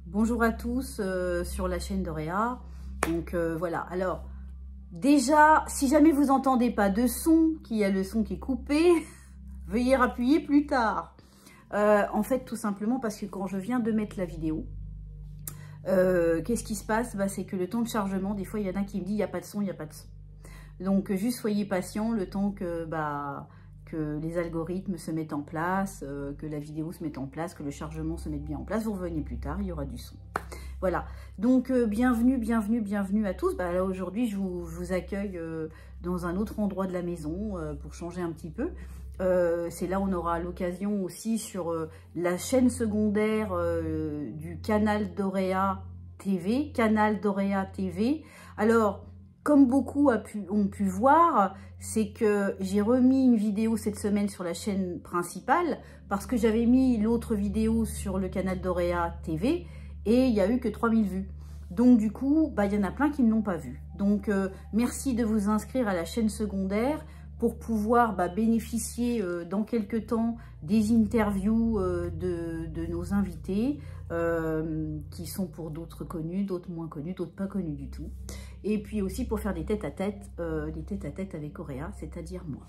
Bonjour à tous sur la chaîne d'Auréa. Donc voilà, alors déjà, si jamais vous n'entendez pas de son, qu'il y a le son qui est coupé, veuillez appuyer plus tard. En fait, tout simplement parce que quand je viens de mettre la vidéo, qu'est-ce qui se passe? C'est que le temps de chargement, des fois, il y en a qui me disent il n'y a pas de son, il n'y a pas de son. Donc, juste soyez patient le temps que les algorithmes se mettent en place, que la vidéo se mette en place, que le chargement se mette bien en place. Vous revenez plus tard, il y aura du son. Voilà, donc bienvenue à tous. Là aujourd'hui, je vous accueille dans un autre endroit de la maison pour changer un petit peu. C'est là où on aura l'occasion aussi sur la chaîne secondaire du canal d'Auréa TV, canal d'Auréa TV. Alors, comme beaucoup ont pu voir, c'est que j'ai remis une vidéo cette semaine sur la chaîne principale parce que j'avais mis l'autre vidéo sur le canal d'Auréa TV et il n'y a eu que 3000 vues. Donc du coup, il y en a plein qui ne l'ont pas vu. Donc merci de vous inscrire à la chaîne secondaire pour pouvoir bénéficier dans quelques temps des interviews de nos invités qui sont pour d'autres connus, d'autres moins connus, d'autres pas connus du tout. Et puis aussi pour faire des tête-à-tête avec Auréa, c'est-à-dire moi.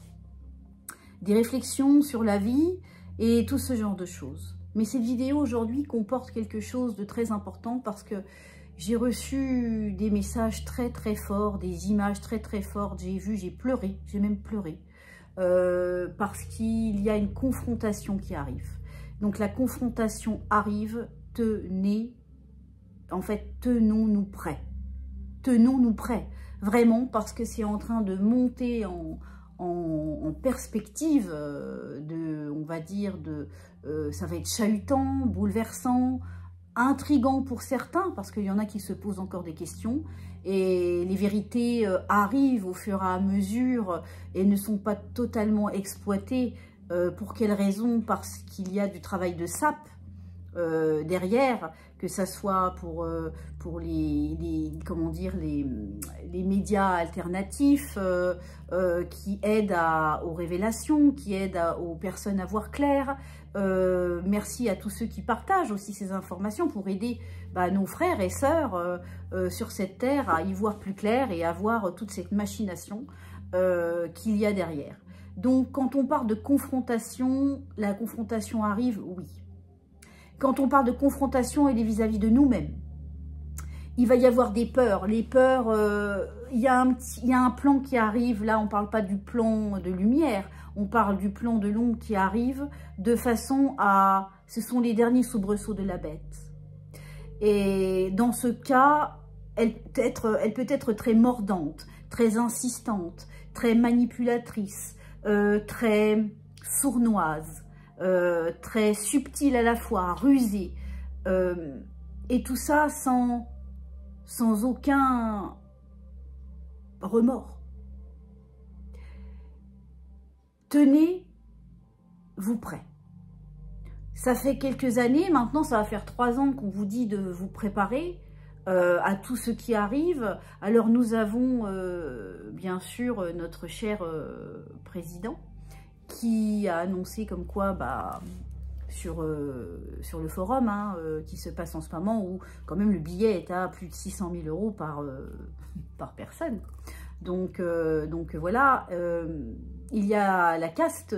Des réflexions sur la vie et tout ce genre de choses. Mais cette vidéo aujourd'hui comporte quelque chose de très important parce que j'ai reçu des messages très très forts, des images très très fortes. J'ai pleuré, j'ai même pleuré. Parce qu'il y a une confrontation qui arrive. Donc la confrontation arrive, tenons-nous prêts. Tenons-nous prêts, vraiment, parce que c'est en train de monter en perspective, on va dire, ça va être chahutant, bouleversant, intriguant pour certains, parce qu'il y en a qui se posent encore des questions, et les vérités arrivent au fur et à mesure et ne sont pas totalement exploitées. Pour quelles raisons? Parce qu'il y a du travail de sape derrière, que ça soit pour les médias alternatifs qui aident aux révélations, qui aident aux personnes à voir clair. Merci à tous ceux qui partagent aussi ces informations pour aider nos frères et sœurs sur cette terre à y voir plus clair et à voir toute cette machination qu'il y a derrière. Donc quand on parle de confrontation, la confrontation arrive, oui. Quand on parle de confrontation, elle est vis-à-vis de nous-mêmes. Il va y avoir des peurs. Les peurs, il y a un plan qui arrive. Là, on ne parle pas du plan de lumière. On parle du plan de l'ombre qui arrive de façon à... Ce sont les derniers soubresauts de la bête. Et dans ce cas, elle peut être très mordante, très insistante, très manipulatrice, très sournoise. Très subtil à la fois, rusé, et tout ça sans aucun remords. Tenez-vous prêts. Ça fait quelques années, maintenant ça va faire 3 ans qu'on vous dit de vous préparer à tout ce qui arrive. Alors nous avons bien sûr notre cher président, qui a annoncé comme quoi, sur le forum qui se passe en ce moment, où quand même le billet est à plus de 600 000 € par personne. Donc voilà, il y a la caste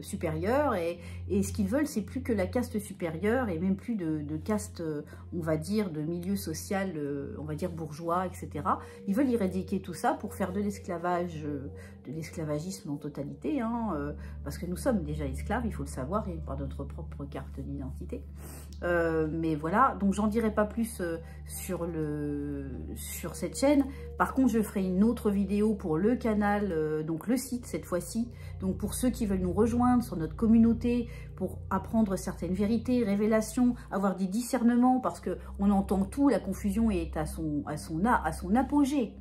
supérieure et ce qu'ils veulent, c'est plus que la caste supérieure et même plus de caste, on va dire, de milieu social, on va dire bourgeois, etc. Ils veulent éradiquer tout ça pour faire de l'esclavage, de l'esclavagisme en totalité, parce que nous sommes déjà esclaves, il faut le savoir, et par notre propre carte d'identité. Mais voilà, donc j'en dirai pas plus sur cette chaîne. Par contre, je ferai une autre vidéo pour le canal, donc le site cette fois-ci. Donc pour ceux qui veulent nous rejoindre sur notre communauté, pour apprendre certaines vérités, révélations, avoir des discernements, parce qu'on entend tout, la confusion est à son apogée.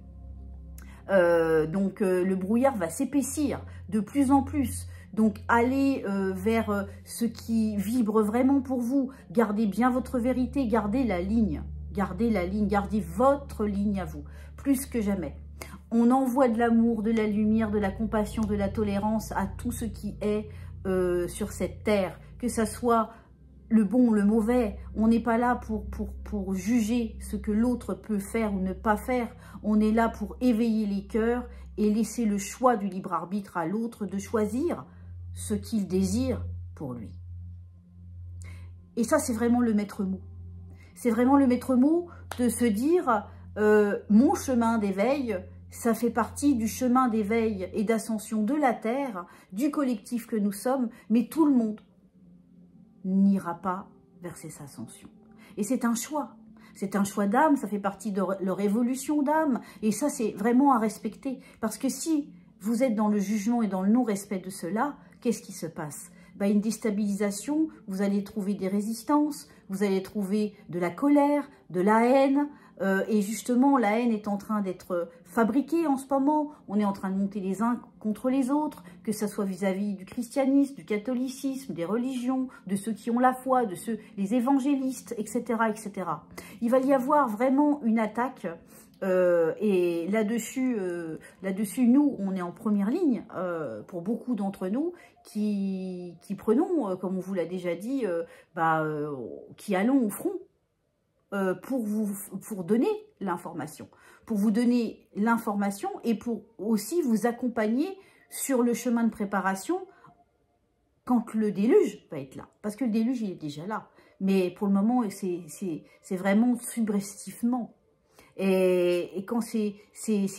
Donc le brouillard va s'épaissir de plus en plus. Donc allez vers ce qui vibre vraiment pour vous. Gardez bien votre vérité, gardez la ligne. Gardez la ligne, gardez votre ligne à vous, plus que jamais. On envoie de l'amour, de la lumière, de la compassion, de la tolérance à tout ce qui est sur cette terre, que ça soit le bon, le mauvais. On n'est pas là pour juger ce que l'autre peut faire ou ne pas faire. On est là pour éveiller les cœurs et laisser le choix du libre arbitre à l'autre de choisir ce qu'il désire pour lui. Et ça, c'est vraiment le maître mot. C'est vraiment le maître mot de se dire mon chemin d'éveil, ça fait partie du chemin d'éveil et d'ascension de la Terre, du collectif que nous sommes, mais tout le monde n'ira pas vers cette ascension. Et c'est un choix. C'est un choix d'âme, ça fait partie de leur évolution d'âme. Et ça, c'est vraiment à respecter. Parce que si vous êtes dans le jugement et dans le non-respect de cela, qu'est-ce qui se passe? Une déstabilisation, vous allez trouver des résistances, vous allez trouver de la colère, de la haine. Et justement, la haine est en train d'être fabriquée en ce moment. On est en train de monter les uns contre les autres, que ce soit vis-à-vis du christianisme, du catholicisme, des religions, de ceux qui ont la foi, de ceux, les évangélistes, etc., etc. Il va y avoir vraiment une attaque. Et là-dessus, nous, on est en première ligne, pour beaucoup d'entre nous, qui prenons, comme on vous l'a déjà dit, qui allons au front pour donner l'information. Pour vous donner l'information et pour aussi vous accompagner sur le chemin de préparation quand le déluge va être là. Parce que le déluge, il est déjà là. Mais pour le moment, c'est vraiment subrepticement. Et quand c'est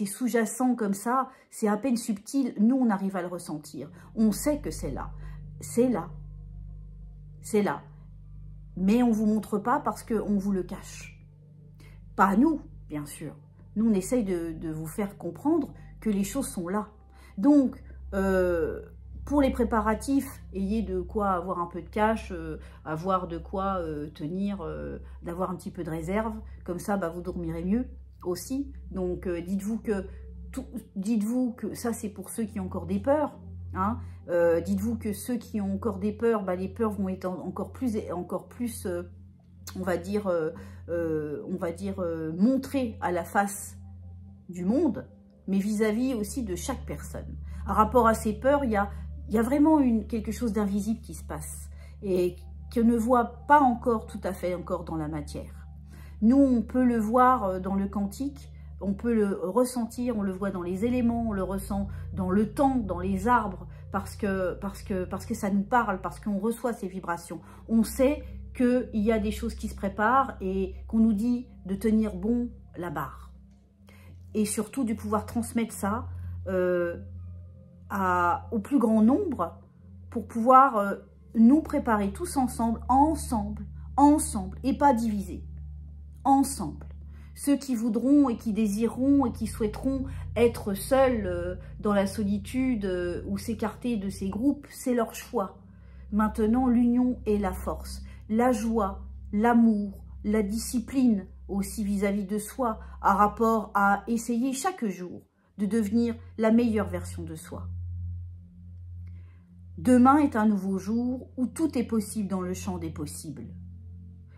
sous-jacent comme ça, c'est à peine subtil, nous on arrive à le ressentir. On sait que c'est là. C'est là. C'est là. Mais on ne vous montre pas parce qu'on vous le cache. Pas nous, bien sûr. Nous on essaye de vous faire comprendre que les choses sont là. Donc, pour les préparatifs, ayez de quoi avoir un peu de cash, avoir de quoi tenir, d'avoir un petit peu de réserve. Comme ça, vous dormirez mieux aussi. Donc, dites-vous que ça, c'est pour ceux qui ont encore des peurs. Hein. Dites-vous que ceux qui ont encore des peurs, les peurs vont être encore plus on va dire, montrées à la face du monde, mais vis-à-vis aussi de chaque personne. Par rapport à ces peurs, il y a vraiment quelque chose d'invisible qui se passe et qu'on ne voit pas encore tout à fait encore dans la matière. Nous, on peut le voir dans le quantique, on peut le ressentir, on le voit dans les éléments, on le ressent dans le temps, dans les arbres, parce que ça nous parle, parce qu'on reçoit ces vibrations. On sait qu'il y a des choses qui se préparent et qu'on nous dit de tenir bon la barre. Et surtout de pouvoir transmettre ça au plus grand nombre pour pouvoir nous préparer tous ensemble, et pas diviser, ensemble. Ceux qui voudront et qui désireront et qui souhaiteront être seuls dans la solitude ou s'écarter de ces groupes, c'est leur choix. Maintenant, l'union est la force, la joie, l'amour, la discipline aussi vis-à-vis de soi, à rapport à essayer chaque jour de devenir la meilleure version de soi. Demain est un nouveau jour où tout est possible dans le champ des possibles.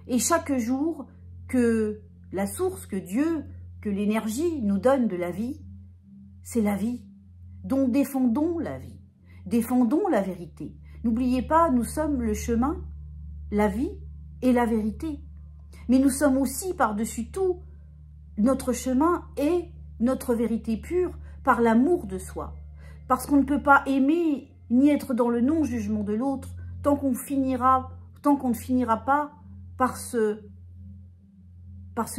Et chaque jour que la source, que Dieu, que l'énergie nous donne de la vie, c'est la vie. Donc défendons la vie, défendons la vérité. N'oubliez pas, nous sommes le chemin, la vie et la vérité. Mais nous sommes aussi par-dessus tout notre chemin et notre vérité pure par l'amour de soi. Parce qu'on ne peut pas aimer ni être dans le non-jugement de l'autre tant qu'on ne finira pas par se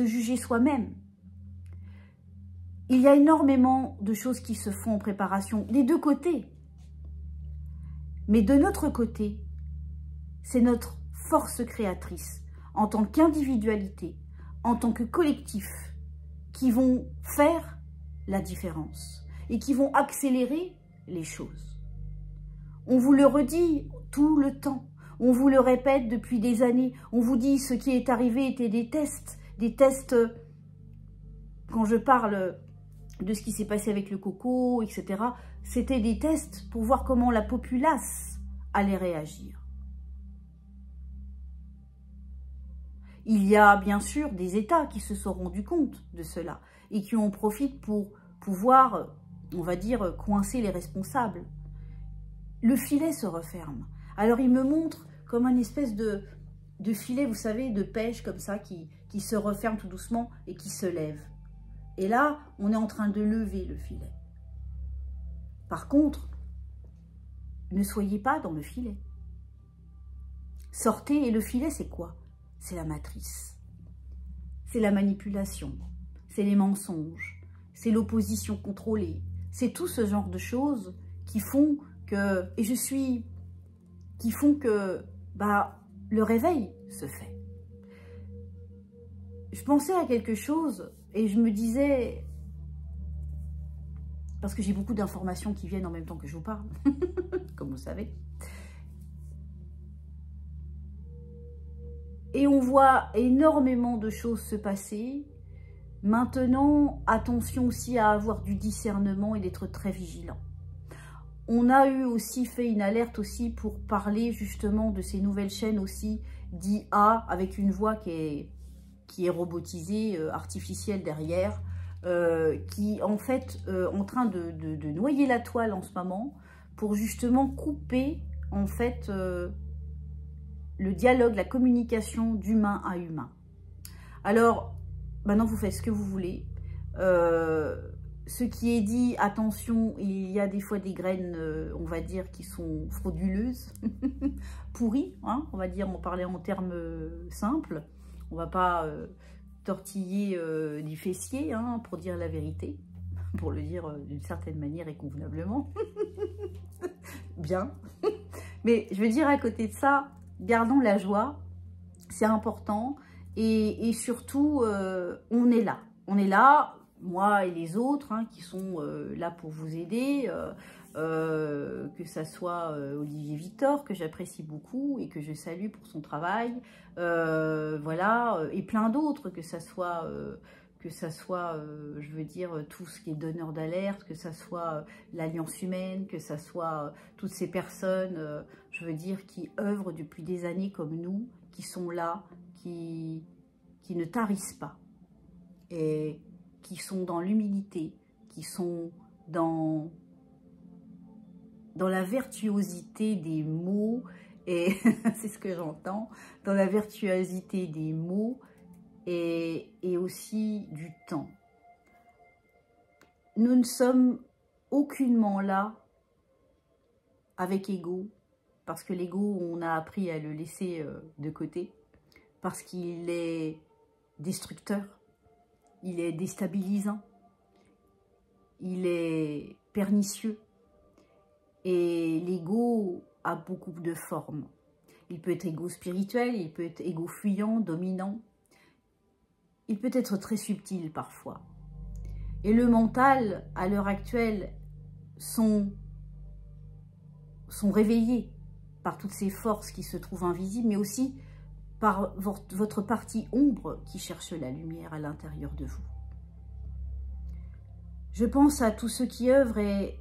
juger soi-même. Il y a énormément de choses qui se font en préparation, des deux côtés. Mais de notre côté, c'est notre force créatrice, en tant qu'individualité, en tant que collectif, qui vont faire la différence et qui vont accélérer les choses. On vous le redit tout le temps, on vous le répète depuis des années, on vous dit ce qui est arrivé étaient des tests, quand je parle de ce qui s'est passé avec le coco, etc., c'était des tests pour voir comment la populace allait réagir. Il y a bien sûr des États qui se sont rendus compte de cela et qui en profitent pour pouvoir, on va dire, coincer les responsables. Le filet se referme. Alors il me montre comme une espèce de filets, vous savez, de pêche comme ça, qui se referment tout doucement et qui se lèvent. Et là, on est en train de lever le filet. Par contre, ne soyez pas dans le filet. Sortez, et le filet, c'est quoi? C'est la matrice. C'est la manipulation. C'est les mensonges. C'est l'opposition contrôlée. C'est tout ce genre de choses qui font que, le réveil se fait. Je pensais à quelque chose et je me disais, parce que j'ai beaucoup d'informations qui viennent en même temps que je vous parle, comme vous savez. Et on voit énormément de choses se passer. Maintenant, attention aussi à avoir du discernement et d'être très vigilant. On a eu aussi fait une alerte aussi pour parler justement de ces nouvelles chaînes aussi d'IA avec une voix qui est robotisée, artificielle derrière, qui en fait en train de noyer la toile en ce moment pour justement couper en fait le dialogue, la communication d'humain à humain. Alors, maintenant vous faites ce que vous voulez. Ce qui est dit, attention, il y a des fois des graines, on va dire, qui sont frauduleuses, pourries, hein, on va dire, on parlait en termes simples. On va pas tortiller du fessier, hein, pour dire la vérité, pour le dire d'une certaine manière et convenablement. Bien. Mais je veux dire, à côté de ça, gardons la joie, c'est important. Et surtout, on est là. On est là, moi et les autres, hein, qui sont là pour vous aider, que ça soit Olivier Victor, que j'apprécie beaucoup et que je salue pour son travail, voilà, et plein d'autres, que ça soit, je veux dire, tout ce qui est donneur d'alerte, que ça soit l'Alliance humaine, que ça soit toutes ces personnes, je veux dire, qui œuvrent depuis des années comme nous, qui sont là, qui ne tarissent pas, et qui sont dans l'humilité, qui sont dans la virtuosité des mots, et c'est ce que j'entends, dans la virtuosité des mots et aussi du temps. Nous ne sommes aucunement là avec ego, parce que l'ego, on a appris à le laisser de côté, parce qu'il est destructeur, il est déstabilisant, il est pernicieux. Et l'ego a beaucoup de formes. Il peut être égo spirituel, il peut être égo fuyant, dominant. Il peut être très subtil parfois. Et le mental, à l'heure actuelle, sont réveillés par toutes ces forces qui se trouvent invisibles, mais aussi par votre partie ombre qui cherche la lumière à l'intérieur de vous. Je pense à tous ceux qui œuvrent, et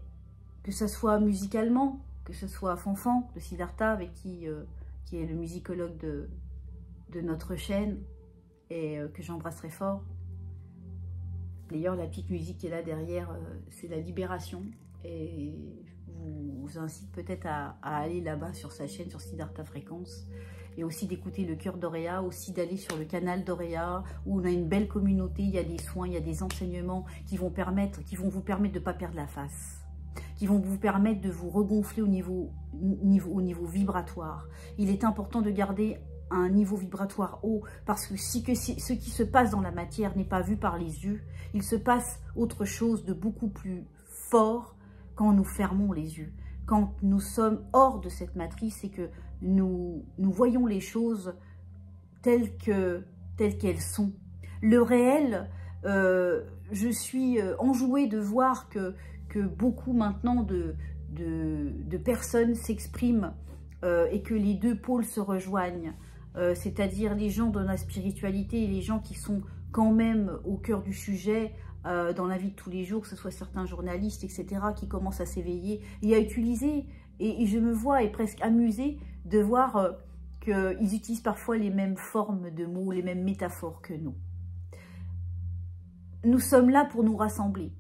que ce soit musicalement, que ce soit Fanfan de Siddhartha, avec qui est le musicologue de notre chaîne, et que j'embrasse très fort. D'ailleurs, la petite musique qui est là derrière, c'est la libération, et je vous incite peut-être à aller là-bas sur sa chaîne, sur Siddhartha Fréquence, et aussi d'écouter le cœur d'Auréa, aussi d'aller sur le canal d'Auréa, où on a une belle communauté, il y a des soins, il y a des enseignements qui vont vous permettre de ne pas perdre la face, qui vont vous permettre de vous regonfler au niveau vibratoire. Il est important de garder un niveau vibratoire haut, parce que ce qui se passe dans la matière n'est pas vu par les yeux, il se passe autre chose de beaucoup plus fort quand nous fermons les yeux, quand nous sommes hors de cette matrice et que nous voyons les choses telles qu'elles sont. Le réel, je suis enjouée de voir que beaucoup maintenant de personnes s'expriment et que les deux pôles se rejoignent, c'est-à-dire les gens dans la spiritualité et les gens qui sont quand même au cœur du sujet dans la vie de tous les jours, que ce soit certains journalistes, etc., qui commencent à s'éveiller et à utiliser, et je me vois presque amusée de voir qu'ils utilisent parfois les mêmes formes de mots, les mêmes métaphores que nous. Nous sommes là pour nous rassembler.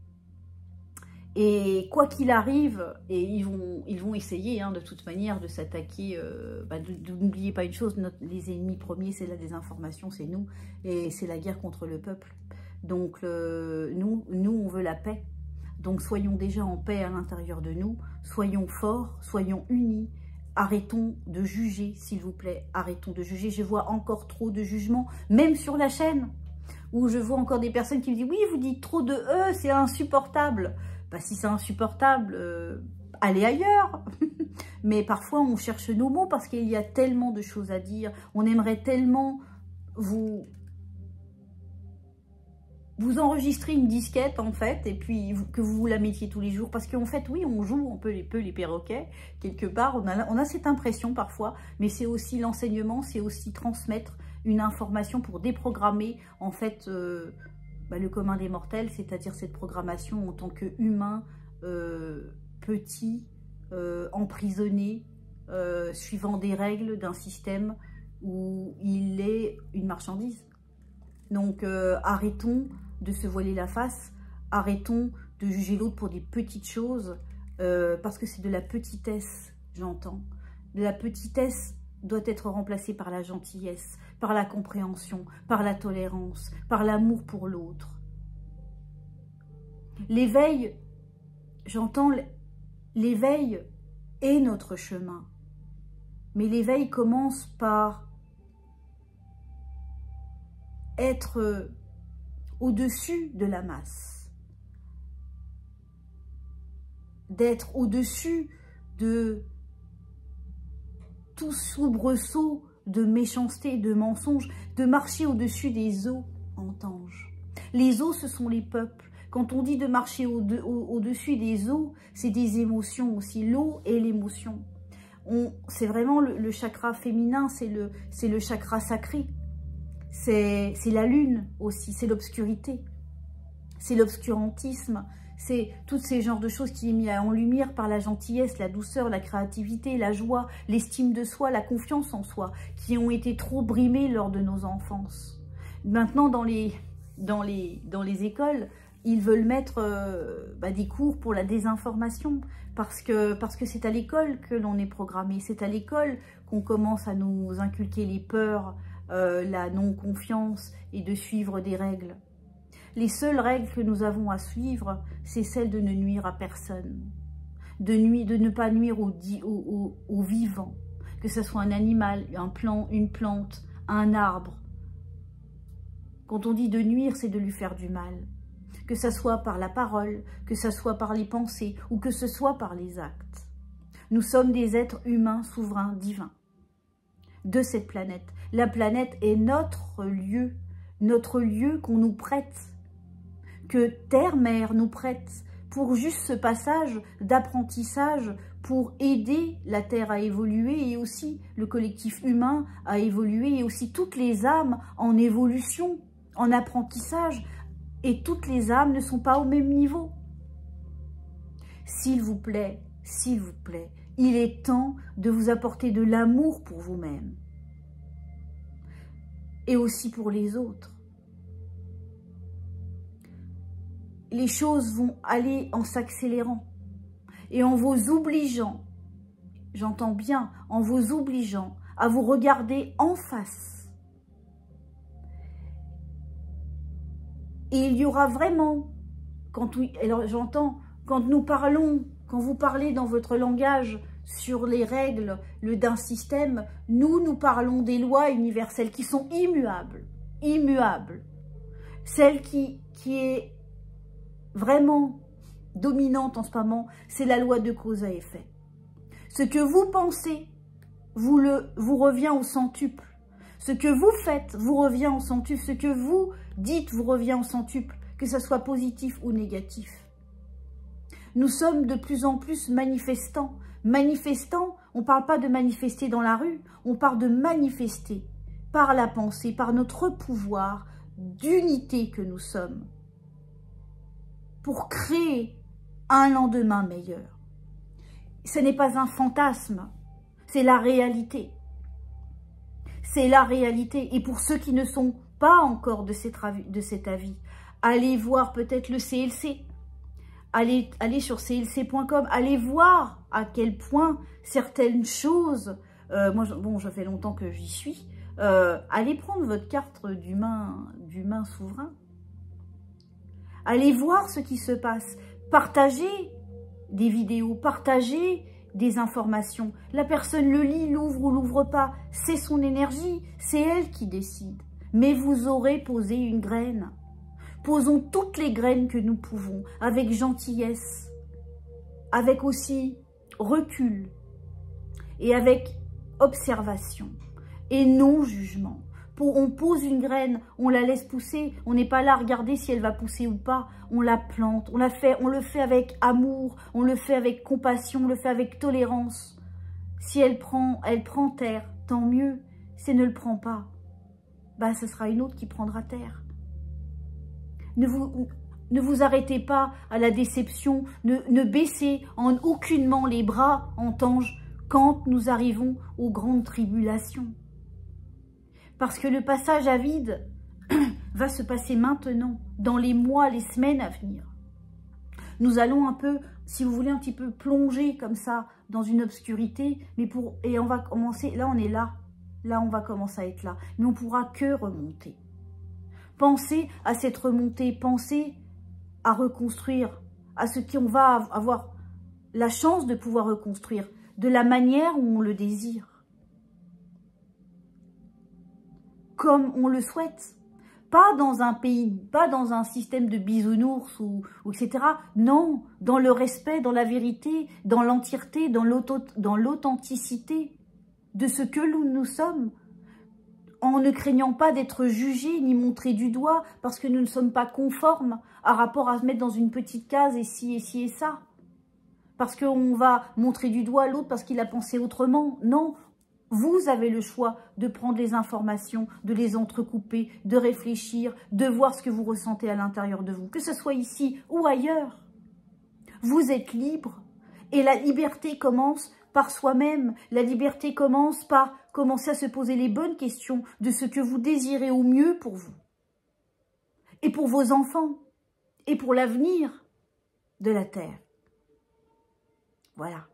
Et quoi qu'il arrive, et ils vont essayer de toute manière de s'attaquer, n'oubliez pas une chose, les ennemis premiers c'est la désinformation, c'est nous, et c'est la guerre contre le peuple. Donc nous on veut la paix, donc soyons déjà en paix à l'intérieur de nous, soyons forts, soyons unis, arrêtons de juger s'il vous plaît, arrêtons de juger. Je vois encore trop de jugements, même sur la chaîne, où je vois encore des personnes qui me disent « Oui, vous dites trop de E, c'est insupportable ». Bah, si c'est insupportable, allez ailleurs. Mais parfois, on cherche nos mots parce qu'il y a tellement de choses à dire. On aimerait tellement vous enregistrer une disquette, en fait, et puis que vous la mettiez tous les jours. Parce qu'en fait, oui, on joue un peu les perroquets. Quelque part, on a cette impression parfois, mais c'est aussi l'enseignement, c'est aussi transmettre une information pour déprogrammer, en fait... le commun des mortels, c'est-à-dire cette programmation en tant qu'humain petit, emprisonné, suivant des règles d'un système où il est une marchandise. Donc arrêtons de se voiler la face, arrêtons de juger l'autre pour des petites choses, parce que c'est de la petitesse, j'entends. De la petitesse doit être remplacée par la gentillesse, par la compréhension, par la tolérance, par l'amour pour l'autre. L'éveil, j'entends, l'éveil est notre chemin. Mais l'éveil commence par être au-dessus de la masse, d'être au-dessus de tout soubresaut de méchanceté, de mensonge, de marcher au-dessus des eaux en tange. Les eaux, ce sont les peuples. Quand on dit de marcher au-dessus des eaux, c'est des émotions aussi. L'eau et l'émotion. C'est vraiment le chakra féminin, c'est le chakra sacré. C'est la lune aussi, c'est l'obscurité. C'est l'obscurantisme. C'est tous ces genres de choses qui est mis en lumière par la gentillesse, la douceur, la créativité, la joie, l'estime de soi, la confiance en soi, qui ont été trop brimées lors de nos enfances. Maintenant, dans les écoles, ils veulent mettre des cours pour la désinformation, parce que c'est à l'école que l'on est programmé, c'est à l'école qu'on commence à nous inculquer les peurs, la non-confiance et de suivre des règles. Les seules règles que nous avons à suivre, c'est celle de ne nuire à personne, de ne pas nuire aux vivants, que ce soit un animal, une plante, un arbre. Quand on dit de nuire, c'est de lui faire du mal, que ce soit par la parole, que ce soit par les pensées ou que ce soit par les actes. Nous sommes des êtres humains souverains divins de cette planète. La planète est notre lieu qu'on nous prête, que Terre-Mère nous prête pour juste ce passage d'apprentissage pour aider la Terre à évoluer et aussi le collectif humain à évoluer et aussi toutes les âmes en évolution, en apprentissage. Et toutes les âmes ne sont pas au même niveau. S'il vous plaît, il est temps de vous apporter de l'amour pour vous-même et aussi pour les autres. Les choses vont aller en s'accélérant et en vous obligeant, j'entends bien, en vous obligeant à vous regarder en face. Et il y aura vraiment, alors j'entends, quand nous parlons, quand vous parlez dans votre langage sur les règles d'un système, nous parlons des lois universelles qui sont immuables, immuables. Celle qui est vraiment dominante en ce moment, c'est la loi de cause à effet. Ce que vous pensez vous revient au centuple. Ce que vous faites vous revient au centuple. Ce que vous dites vous revient au centuple, que ce soit positif ou négatif. Nous sommes de plus en plus manifestants. Manifestants, on ne parle pas de manifester dans la rue, on parle de manifester par la pensée, par notre pouvoir d'unité que nous sommes, pour créer un lendemain meilleur. Ce n'est pas un fantasme, c'est la réalité. C'est la réalité. Et pour ceux qui ne sont pas encore de cet avis, allez voir peut-être le CLC, allez sur clc.com, allez voir à quel point certaines choses, moi, bon, ça fait longtemps que j'y suis, allez prendre votre carte d'humain souverain. Allez voir ce qui se passe. Partagez des vidéos, partagez des informations. La personne le lit, l'ouvre ou l'ouvre pas. C'est son énergie, c'est elle qui décide. Mais vous aurez posé une graine. Posons toutes les graines que nous pouvons, avec gentillesse, avec aussi recul et avec observation et non jugement. On pose une graine, on la laisse pousser, on n'est pas là à regarder si elle va pousser ou pas, on la plante, on le fait avec amour, on le fait avec compassion, on le fait avec tolérance. Si elle prend terre, tant mieux. Si elle ne le prend pas, bah, ce sera une autre qui prendra terre. Ne vous arrêtez pas à la déception, ne baissez en aucunement les bras en tange quand nous arrivons aux grandes tribulations. Parce que le passage à vide va se passer maintenant, dans les mois, les semaines à venir. Nous allons un peu, si vous voulez, un petit peu plonger comme ça dans une obscurité, et on va commencer, là on est là on va commencer à être là, mais on pourra que remonter. Pensez à cette remontée, pensez à reconstruire, à ce qu'on va avoir la chance de pouvoir reconstruire, de la manière où on le désire. Comme on le souhaite. Pas dans un pays, pas dans un système de bisounours ou etc. Non, dans le respect, dans la vérité, dans l'entièreté, dans l'authenticité de ce que nous sommes, en ne craignant pas d'être jugés ni montrés du doigt parce que nous ne sommes pas conformes à rapport à se mettre dans une petite case et ci et ça. Parce qu'on va montrer du doigt l'autre parce qu'il a pensé autrement. Non. Vous avez le choix de prendre les informations, de les entrecouper, de réfléchir, de voir ce que vous ressentez à l'intérieur de vous, que ce soit ici ou ailleurs. Vous êtes libre et la liberté commence par soi-même. La liberté commence par commencer à se poser les bonnes questions de ce que vous désirez au mieux pour vous et pour vos enfants et pour l'avenir de la Terre. Voilà.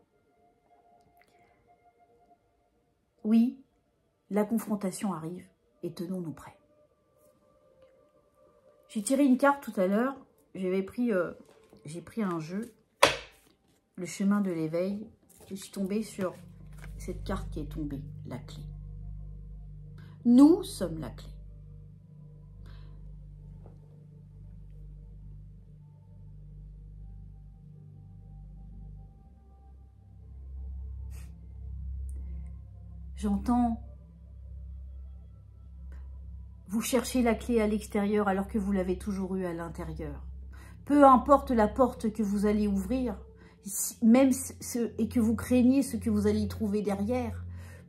Oui, la confrontation arrive et tenons-nous prêts. J'ai tiré une carte tout à l'heure, j'ai pris un jeu, le chemin de l'éveil. Je suis tombée sur cette carte qui est tombée, la clé. Nous sommes la clé. J'entends, vous cherchez la clé à l'extérieur alors que vous l'avez toujours eue à l'intérieur. Peu importe la porte que vous allez ouvrir, même et que vous craignez ce que vous allez y trouver derrière,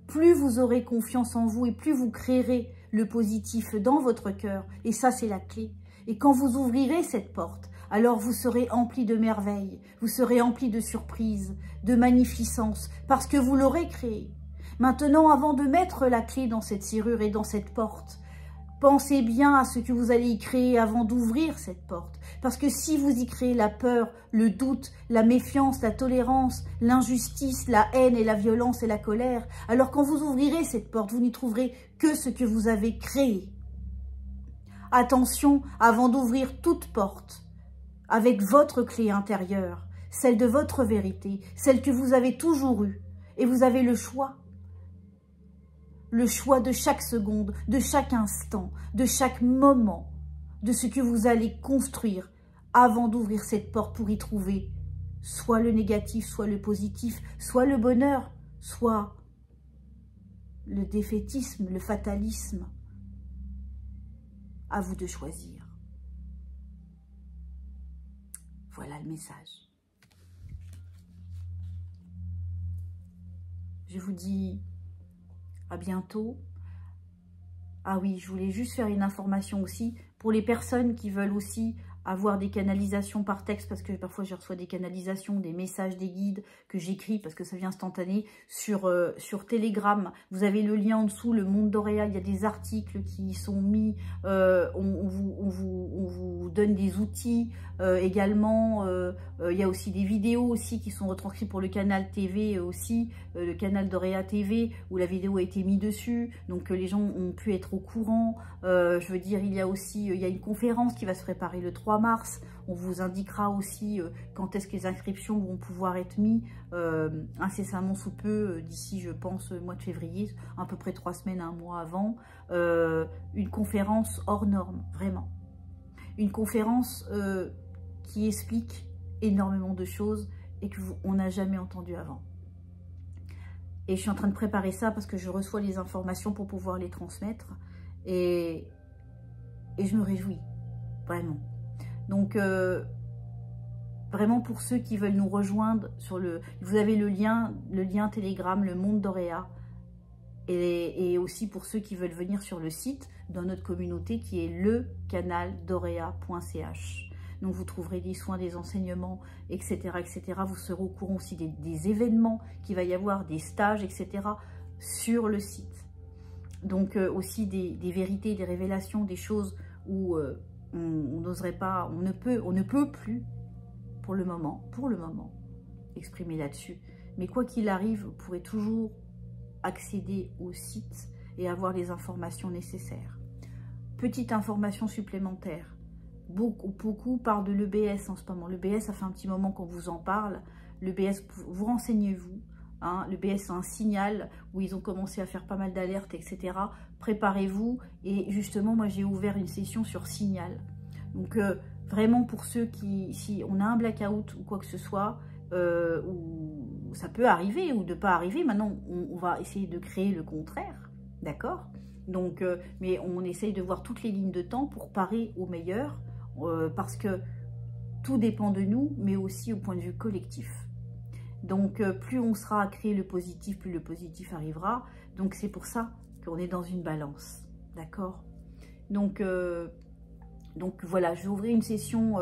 plus vous aurez confiance en vous et plus vous créerez le positif dans votre cœur. Et ça, c'est la clé. Et quand vous ouvrirez cette porte, alors vous serez empli de merveilles, vous serez empli de surprises, de magnificence, parce que vous l'aurez créé. Maintenant, avant de mettre la clé dans cette serrure et dans cette porte, pensez bien à ce que vous allez y créer avant d'ouvrir cette porte. Parce que si vous y créez la peur, le doute, la méfiance, la tolérance, l'injustice, la haine et la violence et la colère, alors quand vous ouvrirez cette porte, vous n'y trouverez que ce que vous avez créé. Attention, avant d'ouvrir toute porte, avec votre clé intérieure, celle de votre vérité, celle que vous avez toujours eue, et vous avez le choix de chaque seconde, de chaque instant, de chaque moment, de ce que vous allez construire avant d'ouvrir cette porte pour y trouver soit le négatif, soit le positif, soit le bonheur, soit le défaitisme, le fatalisme. À vous de choisir. Voilà le message. Je vous dis à bientôt. Ah oui, je voulais juste faire une information aussi pour les personnes qui veulent aussi avoir des canalisations par texte, parce que parfois je reçois des canalisations, des messages, des guides que j'écris parce que ça vient instantané sur Telegram. Vous avez le lien en dessous, le Monde d'Auréa, il y a des articles qui sont mis, on vous donne des outils également, il y a aussi des vidéos aussi qui sont retranscrites pour le canal TV aussi, le canal d'Auréa TV où la vidéo a été mise dessus, donc les gens ont pu être au courant. Je veux dire, il y a aussi il y a une conférence qui va se préparer le 3 mars. On vous indiquera aussi quand est-ce que les inscriptions vont pouvoir être mises incessamment sous peu, d'ici je pense mois de février, à peu près 3 semaines, un mois avant. Une conférence hors norme, vraiment. Une conférence qui explique énormément de choses et qu'on n'a jamais entendu avant. Et je suis en train de préparer ça parce que je reçois les informations pour pouvoir les transmettre. Et je me réjouis, vraiment. Donc, vraiment pour ceux qui veulent nous rejoindre, vous avez le lien Telegram, le Monde d'Auréa. Et aussi pour ceux qui veulent venir sur le site, dans notre communauté, qui est lecanaldaurea.ch. Donc vous trouverez des soins, des enseignements, etc. etc. Vous serez au courant aussi des événements qu'il va y avoir, des stages, etc. sur le site. Donc aussi des vérités, des révélations, des choses où on n'oserait pas, on ne peut plus pour le moment exprimer là-dessus. Mais quoi qu'il arrive, vous pourrez toujours accéder au site et avoir les informations nécessaires. Petite information supplémentaire, beaucoup parlent de l'EBS en ce moment. L'EBS, ça fait un petit moment qu'on vous en parle. L'EBS, vous renseignez-vous. Hein, l'EBS, c'est un signal où ils ont commencé à faire pas mal d'alertes, etc. Préparez-vous. Et justement, moi, j'ai ouvert une session sur signal. Donc, vraiment, pour ceux qui, si on a un blackout ou quoi que ce soit, ou ça peut arriver ou ne pas arriver, maintenant, on va essayer de créer le contraire, d'accord? Donc, mais on essaye de voir toutes les lignes de temps pour parer au meilleur, parce que tout dépend de nous, mais aussi au point de vue collectif. Donc, plus on sera à créer le positif, plus le positif arrivera. Donc, c'est pour ça qu'on est dans une balance. D'accord? Donc voilà, je vais ouvrir une session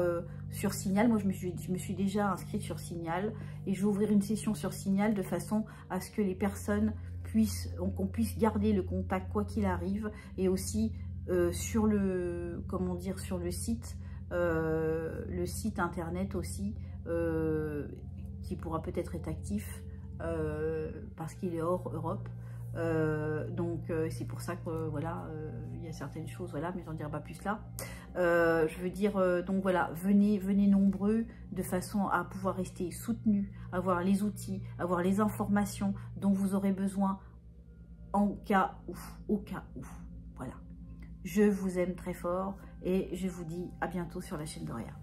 sur Signal. Moi, je me suis déjà inscrite sur Signal. Et je vais ouvrir une session sur Signal de façon à ce que les personnes qu'on puisse garder le contact quoi qu'il arrive. Et aussi sur le, comment dire, sur le site internet aussi, qui pourra peut-être être actif parce qu'il est hors Europe. Donc c'est pour ça que voilà, il y a certaines choses, voilà, mais j'en dirai pas plus là. Je veux dire, donc voilà, venez nombreux de façon à pouvoir rester soutenus, avoir les outils, avoir les informations dont vous aurez besoin au cas où. Voilà. Je vous aime très fort et je vous dis à bientôt sur la chaîne d'Auréa.